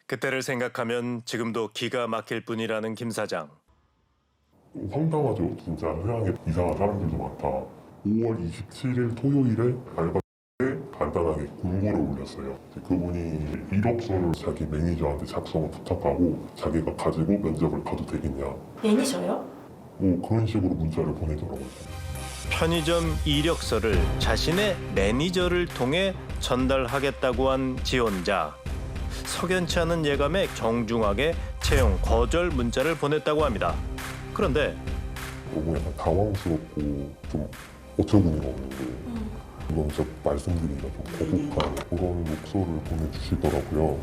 그때를 생각하면 지금도 기가 막힐 뿐이라는 김 사장. 황당하죠. 진짜 회항에 이상한 사람들도 많다. 5월 27일 토요일에 알바에 간단하게 공고를 올렸어요. 그분이 이력서를 자기 매니저한테 작성을 부탁하고 자기가 가지고 면접을 가도 되겠냐. 매니저요? 뭐 그런 식으로 문자를 보내더라고요. 편의점 이력서를 자신의 매니저를 통해 전달하겠다고 한 지원자. 석연치 않은 예감에 정중하게 채용 거절 문자를 보냈다고 합니다. 그런데 너무 약간 당황스럽고 좀 어처구니가 없는데 이건 진짜 말씀드리기가 좀 거북한 그런 목소리를 보내주시더라고요.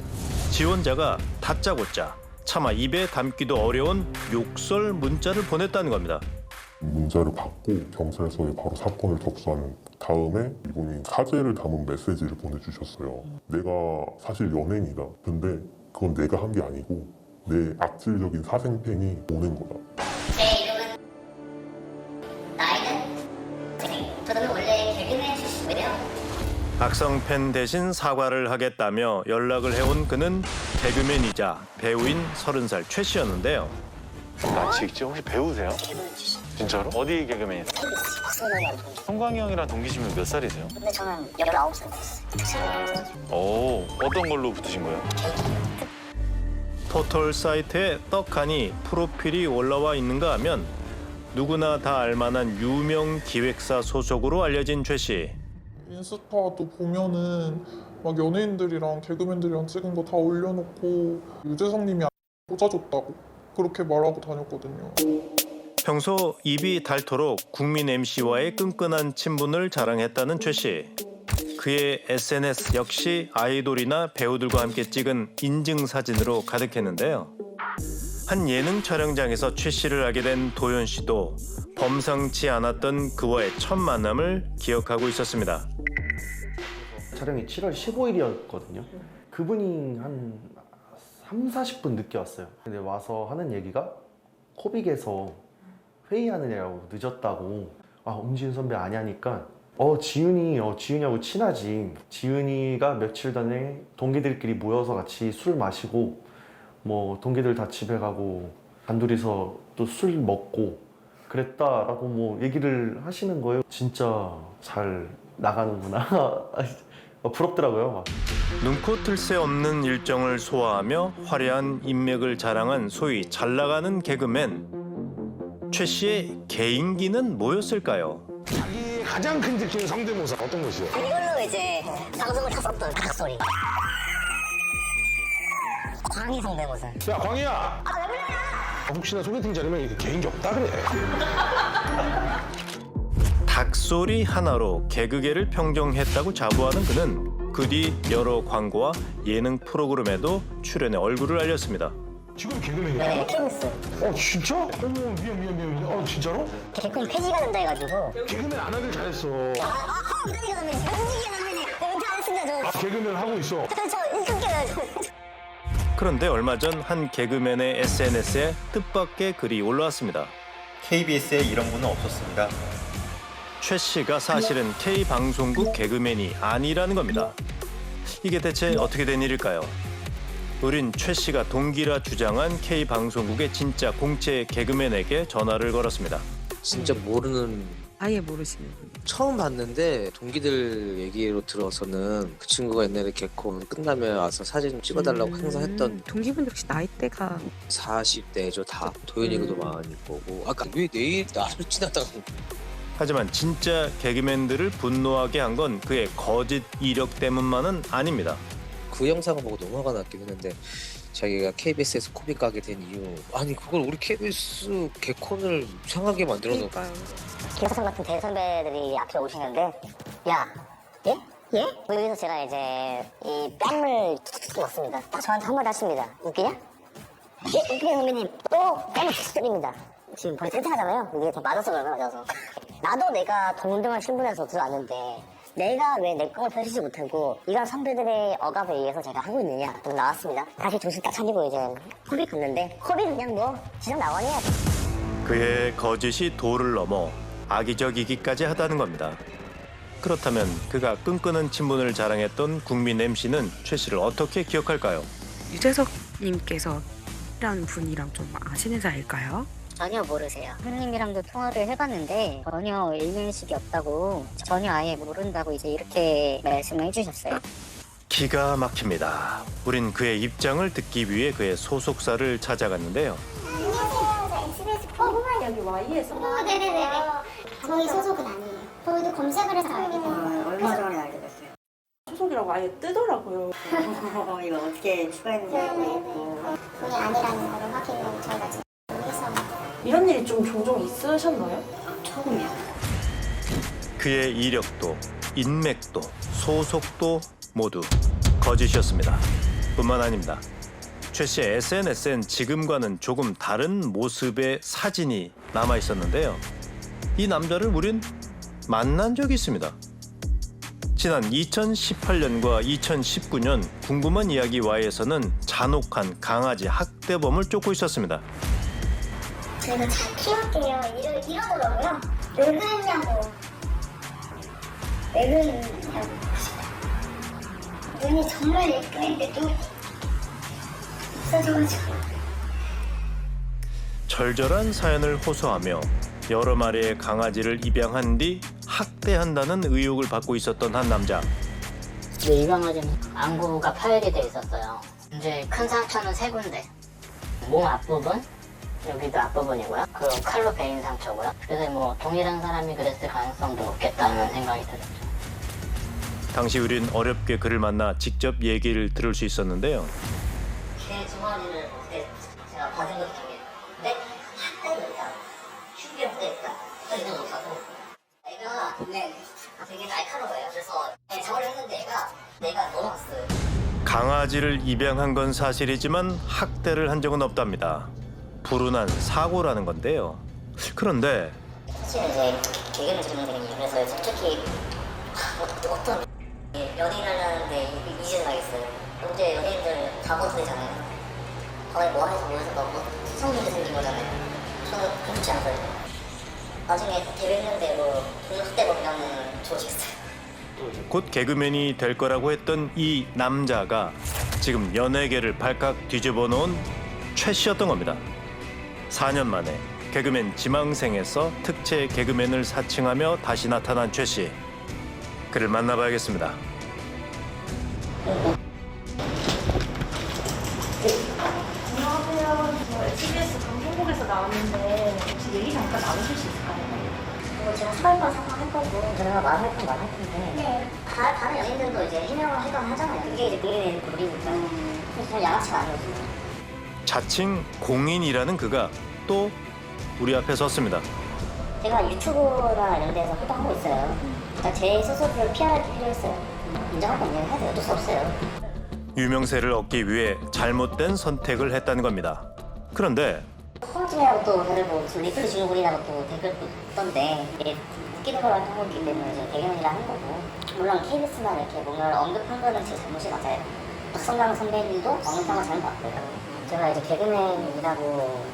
지원자가 다짜고짜 차마 입에 담기도 어려운 욕설 문자를 보냈다는 겁니다. 문자를 받고 경찰서에 바로 사건을 접수한 다음에 이분이 사죄를 담은 메시지를 보내주셨어요. 내가 사실 연예인이다. 근데 그건 내가 한 게 아니고 내 악질적인 사생팬이 보낸 거다. 제 이름은 나이는 저는 원래 개그맨 출신이고요. 악성 팬 대신 사과를 하겠다며 연락을 해온 그는 개그맨이자 배우인 30살 최 씨였는데요. 아, 직접 혹시 배우세요? 진짜로? 어디 개그맨이세요? 송광이 형이랑 동기시면 몇 살이세요? 근데 저는 19살 됐어요. 오, 어떤 걸로 붙으신 거예요? 포털 사이트에 떡하니 프로필이 올라와 있는가 하면 누구나 다 알만한 유명 기획사 소속으로 알려진 최 씨. 인스타도 보면은 막 연예인들이랑 개그맨들이랑 찍은 거 다 올려놓고 유재석님이 꽂아줬다고 그렇게 말하고 다녔거든요. 평소 입이 닳도록 국민 MC와의 끈끈한 친분을 자랑했다는 최 씨. 그의 SNS 역시 아이돌이나 배우들과 함께 찍은 인증 사진으로 가득했는데요. 한 예능 촬영장에서 최 씨를 알게 된 도연 씨도 범상치 않았던 그와의 첫 만남을 기억하고 있었습니다. 촬영이 7월 15일이었거든요. 그분이 한 3, 40분 늦게 왔어요. 근데 와서 하는 얘기가 코빅에서 회의하느냐고 늦었다고. 아, 엄지윤 선배 아냐니까 지윤이하고 친하지. 지윤이가 며칠 전에 동기들끼리 모여서 같이 술 마시고 뭐 동기들 다 집에 가고 단둘이서 또 술 먹고 그랬다라고 뭐 얘기를 하시는 거예요. 진짜 잘 나가는구나. 부럽더라고요. 눈코 뜰 새 없는 일정을 소화하며 화려한 인맥을 자랑한 소위 잘 나가는 개그맨. 최 씨의 개인기는 뭐였을까요? 자기의 가장 큰 특징은 성대모사 어떤 것이요? 이걸로 이제 방송을 탔었던 닭소리. 광희 성대모사. 야 광희야. 아, 왜 그래요? 혹시나 소개팅 자리면 이렇게 개인기 없다 그래. 닭소리 하나로 개그계를 평정했다고 자부하는 그는 그 뒤 여러 광고와 예능 프로그램에도 출연해 얼굴을 알렸습니다. 지금 개그맨이야? 네, KBS. 진짜? 어머 미안. 진짜로? 개콘 폐지가 된다 해가지고. 개그맨 안 하길 잘했어. 엉덩이가 너무 움직이면 은퇴 안 했습니다, 저. 개그맨 하고 있어. 저 인격계요. 그런데 얼마 전 한 개그맨의 SNS에 뜻밖의 글이 올라왔습니다. KBS에 이런 분은 없었습니다. 최 씨가 사실은 K방송국 개그맨이 아니라는 겁니다. 이게 대체 어떻게 된 일일까요? 우린 최 씨가 동기라 주장한 K방송국의 진짜 공채 개그맨에게 전화를 걸었습니다. 진짜 모르는, 아예 모르시는 분. 처음 봤는데 동기들 얘기로 들어서는 그 친구가 옛날에 개콘 끝나면 와서 사진 찍어달라고 항상 했던 동기분 혹시 나이대가 40대죠 다. 도현이도 많이 보고 아까 왜 내일 나를 지나다가 하지만 진짜 개그맨들을 분노하게 한 건 그의 거짓 이력 때문만은 아닙니다. 그 영상을 보고 너무 화가 났긴 했는데 자기가 KBS에서 코빅 가게 된 이유, 아니 그걸 우리 KBS 개콘을 이상하게 만들어 놓고. 김사성 같은 대선배들이 앞에 오시는데, 야, 예? 예? 뭐 여기서 제가 이제 이 뺨을 툭툭 넣습니다. 딱 저한테 한마디 하십니다. 웃기냐? 예? 웃기냐 선배님? 또 뺨을 툭툭 때립니다. 지금 벌써 튼튼하잖아요. 이게 더 맞아서 그러면 맞아서. 나도 내가 동등한 신분에서 들어왔는데 내가 왜 내 꿈을 펼치지 못하고 이런 선배들의 억압에 의해서 제가 하고 있느냐. 좀 나왔습니다. 다시 정신 딱 차리고 이제 코빅 갔는데 코빅 그냥 뭐 지정 나원이야. 그의 거짓이 도를 넘어 악의적이기까지 하다는 겁니다. 그렇다면 그가 끈끈한 친분을 자랑했던 국민 MC는 최 씨를 어떻게 기억할까요? 유재석님께서 라는 분이랑 좀 아시는 사이일까요? 전혀 모르세요. 선생님이랑도 통화를 해봤는데 전혀 일면식이 없다고, 전혀 아예 모른다고 이제 이렇게 말씀을 해주셨어요. 기가 막힙니다. 우린 그의 입장을 듣기 위해 그의 소속사를 찾아갔는데요. 안녕하세요. 저 SBS 포그만 여기 Y에서. 네네네. 저희 소속은 아니에요. 저희도 검색을 해서 알게 됐어요. 얼마 전에 알게 됐어요. 소속이라고 아예 뜨더라고요. 이거 어떻게 추가했는지 알고 있고. 그게 아니라는 거를 확인을 저희가 지금 해서. 이런 일이 좀 종종 있으셨나요? 조금이요. 그의 이력도, 인맥도, 소속도 모두 거짓이었습니다. 뿐만 아닙니다. 최 씨의 SNS엔 지금과는 조금 다른 모습의 사진이 남아 있었는데요. 이 남자를 우린 만난 적이 있습니다. 지난 2018년과 2019년 궁금한 이야기 Y에서는 잔혹한 강아지 학대범을 쫓고 있었습니다. 저희가 잘 키울게요. 이러더라고요. 왜 그랬냐고. 왜 그랬냐고. 눈이 정말 예쁘는데 또 없어져가지고. 절절한 사연을 호소하며 여러 마리의 강아지를 입양한 뒤 학대한다는 의혹을 받고 있었던 한 남자. 이 강아지는 안구가 파열이 돼 있었어요. 이제 큰 상처는 3군데. 몸 앞부분, 여기도 앞부분이고요. 그 칼로 베인 상처고요. 그래서 뭐 동일한 사람이 그랬을 가능성도 높겠다는 생각이 들었죠. 당시 우린 어렵게 그를 만나 직접 얘기를 들을 수 있었는데요. 개 2마리를 제가 받은 것 중에 근데 학대를 했다. 흉기를 했다. 그러지는 못하고 애가 되게 날카로워요. 그래서 저걸 했는데 애가 넘어갔어요. 강아지를 입양한 건 사실이지만 학대를 한 적은 없답니다. 불운한 사고라는 건데요. 그런데 사실 이제 개그맨 전문가님이 그래서 솔직히 어떤 연예인 하려는데 이질을 하겠어요. 이제 연예인들 다 거두잖아요. 거의 뭐 해서 모여서 너무 수성문제 생긴 거잖아요. 저는 그렇지 않아요. 나중에 대백년대 뭐 학대범이라면 좋으시겠어요. 곧 개그맨이 될 거라고 했던 이 남자가 지금 연예계를 발칵 뒤집어 놓은 최 씨였던 겁니다. 4년 만에 개그맨 지망생에서 특채 개그맨을 사칭하며 다시 나타난 최 씨. 그를 만나봐야겠습니다. 안녕하세요. 저 TBS 방송국에서 나왔는데 혹시 얘기 잠깐 나누실 수 있을까요? 제가 수발권 상황할 거고 제가 말할 건 말할 텐데 네. 다른 연예인들도 이제 해명을 하던 하잖아요. 그게 이제 본인의 룰이니까. 그래서 저는 양아치가 아니거든요. 자칭 공인이라는 그가 또 우리 앞에 섰습니다. 제가 유튜브나 이런 데서 활동하고 있어요. 그러니까 제 스스로를 피할 필요했어요. 인정할 건 해야 돼요. 어쩔 수 없어요. 유명세를 얻기 위해 잘못된 선택을 했다는 겁니다. 그런데 콩찜이라고 또 다들 뭐 리플 주는분이라고 또 댓글 있던데 이게 웃기는 걸 하고 있기 때문에 이제 배경이라 한 거고 물론 KBS나 이렇게 뭔가를 언급한 거는 제 잘못이 맞아요. 박성강 선배님도 언급한 건 잘못 맞고요. 제가 이제 개그맨이라고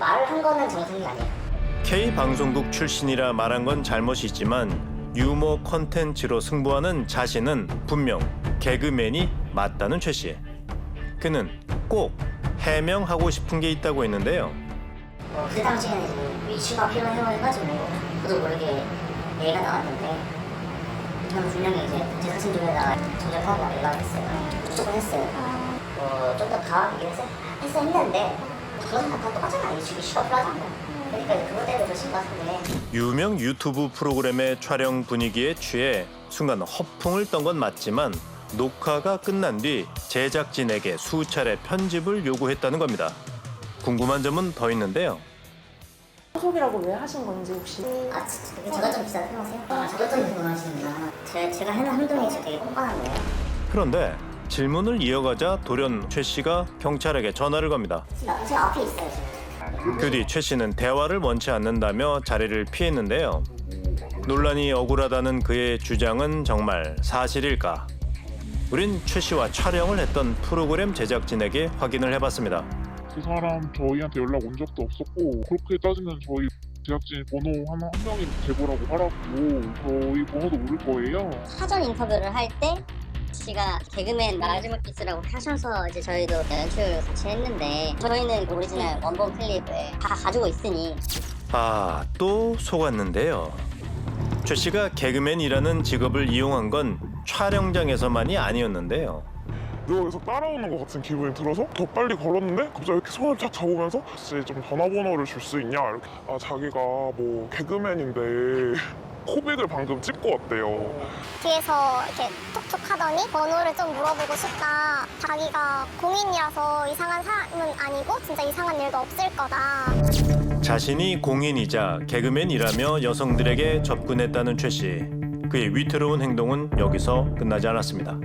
말을 한 거는 정상이 아니에요. K방송국 출신이라 말한 건 잘못이지만 유머 콘텐츠로 승부하는 자신은 분명 개그맨이 맞다는 최 씨. 그는 꼭 해명하고 싶은 게 있다고 했는데요. 그 당시에는 이슈가 필요해가지고 저도 모르게 얘기가 나왔는데 저는 분명히 이제 제 사진 중에다가 전적하고 연락을 했어요. 무조건 했어요. 좀 더 강하게 했는데 그건 다 똑같잖아. 이슈가 필요하지 않나. 그러니까 그것 때문에 그러신 것 같은데. 유명 유튜브 프로그램의 촬영 분위기에 취해 순간 허풍을 떤 건 맞지만 녹화가 끝난 뒤 제작진에게 수차례 편집을 요구했다는 겁니다. 궁금한 점은 더 있는데요. 소속이라고 왜 하신 건지 혹시? 제가 좀 비싸게 생각하세요? 저도 좀 궁금하시는구나. 제가 하는 행동이 진짜 되게 뻔뻔한 거예요. 그런데 질문을 이어가자 돌연 최 씨가 경찰에게 전화를 겁니다. 제 앞에 있어요 지금. 그 뒤 최 씨는 대화를 원치 않는다며 자리를 피했는데요. 논란이 억울하다는 그의 주장은 정말 사실일까? 우린 최 씨와 촬영을 했던 프로그램 제작진에게 확인을 해봤습니다. 그 사람 저희한테 연락 온 적도 없었고 그렇게 따지면 저희 제작진 번호 한 명이 제보라고 하라고 저희 번호도 모를 거예요. 사전 인터뷰를 할 때 씨가 개그맨 마지막키스라고 하셔서 이제 저희도 연출 같이 했는데 저희는 오리지널 원본 클립을 다 가지고 있으니 아, 또 속았는데요. 최 씨가 개그맨이라는 직업을 이용한 건 촬영장에서만이 아니었는데요. 내가 계속 따라오는 것 같은 기분이 들어서 더 빨리 걸었는데 갑자기 이렇게 손을 탁 잡으면서 혹시 좀 전화번호를 줄 수 있냐 이렇게. 아 자기가 뭐 개그맨인데 코빅을 방금 찍고 왔대요. 뒤에서 이렇게 톡톡 하더니 번호를 좀 물어보고 싶다. 자기가 공인이라서 이상한 사람은 아니고 진짜 이상한 일도 없을 거다. 자신이 공인이자 개그맨이라며 여성들에게 접근했다는 최 씨. 그의 위태로운 행동은 여기서 끝나지 않았습니다.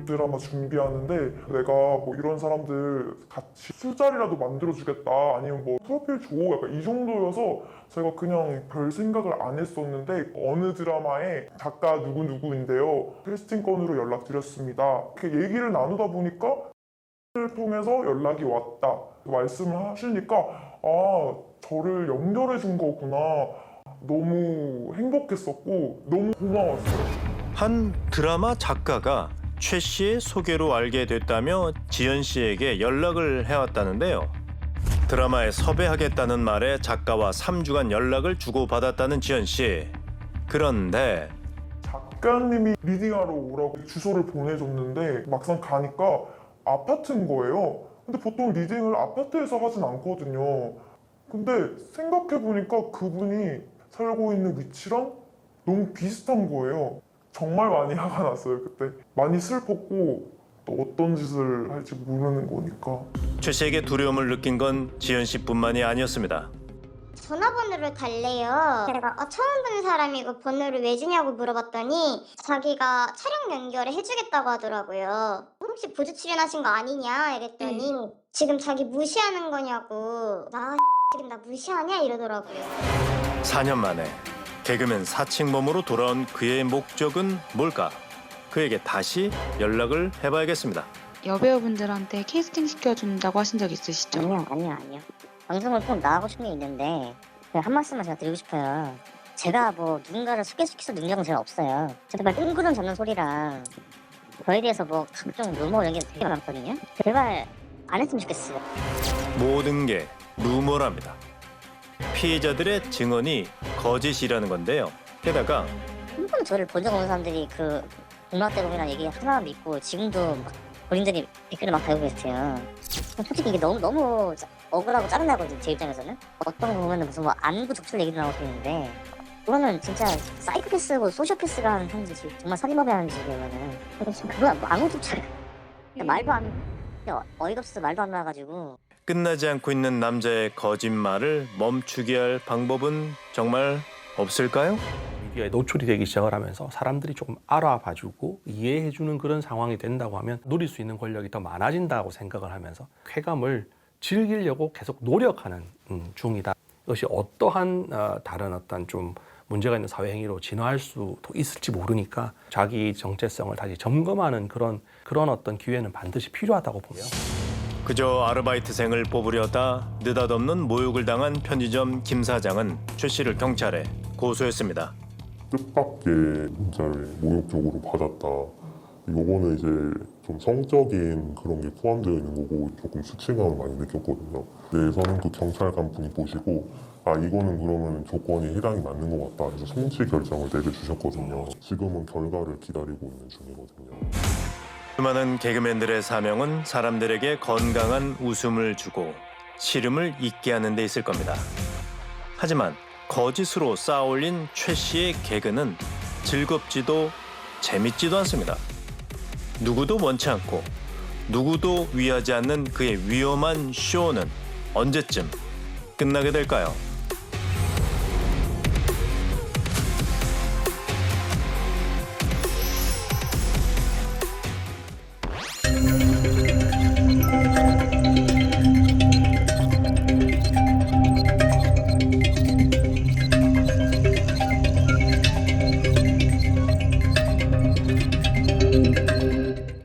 드라마 준비하는데 내가 뭐 이런 사람들 같이 술자리라도 만들어주겠다 아니면 뭐 프로필 줘 약간 이 정도여서 제가 그냥 별 생각을 안 했었는데 어느 드라마의 작가 누구누구인데요 캐스팅 건으로 연락드렸습니다. 이렇게 얘기를 나누다 보니까 를 통해서 연락이 왔다 말씀을 하시니까 아 저를 연결해 준 거구나. 너무 행복했었고 너무 고마웠어요. 한 드라마 작가가 최 씨의 소개로 알게 됐다며 지연 씨에게 연락을 해왔다는데요. 드라마에 섭외하겠다는 말에 작가와 3주간 연락을 주고받았다는 지연 씨. 그런데 작가님이 리딩하러 오라고 주소를 보내줬는데 막상 가니까 아파트인 거예요. 근데 보통 리딩을 아파트에서 하진 않거든요. 근데 생각해보니까 그분이 살고 있는 위치랑 너무 비슷한 거예요. 정말 많이 화가 났어요. 그때 많이 슬펐고 또 어떤 짓을 할지 모르는 거니까. 최 씨에게 두려움을 느낀 건 지연 씨뿐만이 아니었습니다. 전화번호를 달래요. 제가 처음 보는 사람이고 번호를 왜 주냐고 물어봤더니 자기가 촬영 연결을 해주겠다고 하더라고요. 혹시 보조 출연하신 거 아니냐 이랬더니 지금 자기 무시하는 거냐고. 나 지금 나 무시하냐 이러더라고요. 4년 만에 개그맨 사칭범으로 돌아온 그의 목적은 뭘까? 그에게 다시 연락을 해봐야겠습니다. 여배우분들한테 캐스팅 시켜준다고 하신 적 있으시죠? 아니요. 방송을 꼭 나가고 싶은 게 있는데 한 말씀만 제가 드리고 싶어요. 제가 뭐 누군가를 소개시킬 능력은 제가 없어요. 제발 뜬구름 잡는 소리랑 저에 대해서 뭐 각종 루머 이런 게 되게 많거든요. 제발 안 했으면 좋겠어요. 모든 게 루머랍니다. 피해자들의 증언이 거짓이라는 건데요. 게다가 한 번도 저를 본 적 없는 사람들이 그 공락대범이라는 얘기 하나 믿고 지금도 막 본인들이 댓글을 막 달고 계세요. 솔직히 이게 너무 억울하고 짜증나거든요. 제 입장에서는. 어떤 거 보면 무슨 뭐 안구 적출 얘기도 나오고 있는데 그거는 진짜 사이코패스고 소시오패스가 하는 행위지. 정말 살인범이 하는 짓이면은 그거 안구 적출 말도 안 어이가 없어서 말도 안 나와가지고. 끝나지 않고 있는 남자의 거짓말을 멈추게 할 방법은 정말 없을까요? 미디어에 노출이 되기 시작을 하면서 사람들이 조금 알아봐주고 이해해주는 그런 상황이 된다고 하면 누릴 수 있는 권력이 더 많아진다고 생각을 하면서 쾌감을 즐기려고 계속 노력하는 중이다. 이것이 어떠한 다른 어떤 좀 문제가 있는 사회 행위로 진화할 수도 있을지 모르니까 자기 정체성을 다시 점검하는 그런 어떤 기회는 반드시 필요하다고 보며. 그저 아르바이트생을 뽑으려다 느닷없는 모욕을 당한 편의점 김 사장은 최 씨를 경찰에 고소했습니다. 뜻밖의 문자를 모욕적으로 받았다. 요거는 이제 좀 성적인 그런 게 포함되어 있는 거고 조금 수치감을 많이 느꼈거든요. 그래서는 그 경찰관 분이 보시고 아 이거는 그러면 조건이 해당이 맞는 것 같다. 그래서 송치 결정을 내려주셨거든요. 지금은 결과를 기다리고 있는 중이거든요. 수많은 개그맨들의 사명은 사람들에게 건강한 웃음을 주고 시름을 잊게 하는 데 있을 겁니다. 하지만 거짓으로 쌓아올린 최 씨의 개그는 즐겁지도 재밌지도 않습니다. 누구도 원치 않고 누구도 위하지 않는 그의 위험한 쇼는 언제쯤 끝나게 될까요?